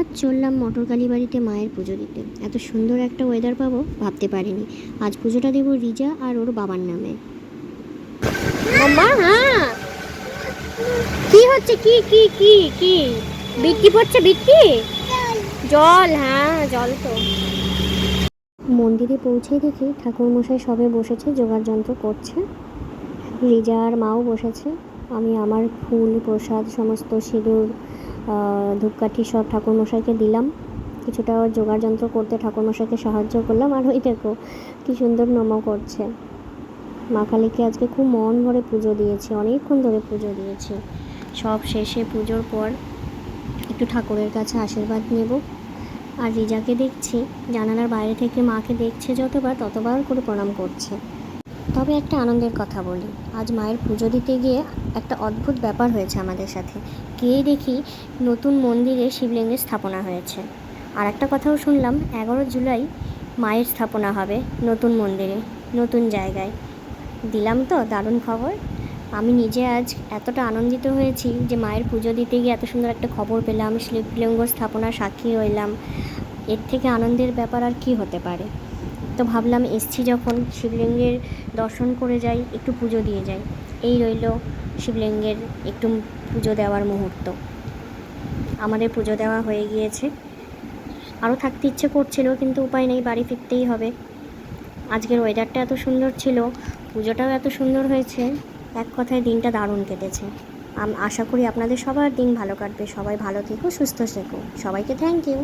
আজ চললাম মটরকালী বাড়িতে মায়ের পুজো দিতে। এত সুন্দর একটা ওয়েদার পাবো ভাবতে পারিনি। আজ পুজোটা দেবো রিজা আর ওর বাবার নামে। হ্যাঁ, কি হচ্ছে? কি কি কি কি বৃষ্টি পড়ছে? বৃষ্টি জল? হ্যাঁ, জল তো। মন্দিরে পৌঁছে দেখি ঠাকুরমশাই সবে বসেছে, জোগাড় যন্ত্র করছে। রিজা আর মাও বসেছে। আমি আমার ফুল প্রসাদ সমস্ত সিঁদুর ধূপকাঠি সব ঠাকুরমশাইকে দিলাম। কিছুটা জোগাড় যন্ত্র করতে ঠাকুরমশাইকে সাহায্য করলাম। আর ওই দেখো কি সুন্দর নমো করছে। মা কালীকে আজকে খুব মন ভরে পুজো দিয়েছি, অনেকক্ষণ ধরে পুজো দিয়েছি। সব শেষে পুজোর পর একটু ঠাকুরের কাছে আশীর্বাদ নেব। আর রিজাকে দেখছি জানালার বাইরে থেকে মাকে দেখছে, যতবার ততবার করে প্রণাম করছে। তবে একটা আনন্দের কথা বলি, আজ মায়ের পুজো দিতে গিয়ে একটা অদ্ভুত ব্যাপার হয়েছে আমাদের সাথে। গিয়ে দেখি নতুন মন্দিরে শিবলিঙ্গের স্থাপনা হয়েছে। আর একটা কথাও শুনলাম 11 জুলাই মায়ের স্থাপনা হবে নতুন মন্দিরে, নতুন জায়গায়। দিলাম তো দারুণ খবর। আমি নিজে আজ এতটা আনন্দিত হয়েছি যে মায়ের পুজো দিতে গিয়ে এত সুন্দর একটা খবর পেলাম, শিবলিঙ্গ স্থাপনার সাক্ষী হইলাম। এর থেকে আনন্দের ব্যাপার আর কি হতে পারে। তো ভাবলাম এসছি যখন শিবলিঙ্গের দর্শন করে যাই, একটু পুজো দিয়ে যাই। এই রইল শিবলিঙ্গের একটু পুজো দেওয়ার মুহূর্ত। আমাদের পুজো দেওয়া হয়ে গিয়েছে। আরও থাকতে ইচ্ছে করছিল, কিন্তু উপায় নেই, বাড়ি ফিরতেই হবে। আজকের ওয়েদারটা এত সুন্দর ছিল, পুজোটাও এত সুন্দর হয়েছে। এক কথায় দিনটা দারুণ কেটেছে। আশা করি আপনাদের সবার দিন ভালো কাটবে। সবাই ভালো থেকো, সুস্থ থেকো। সবাইকে থ্যাংক ইউ।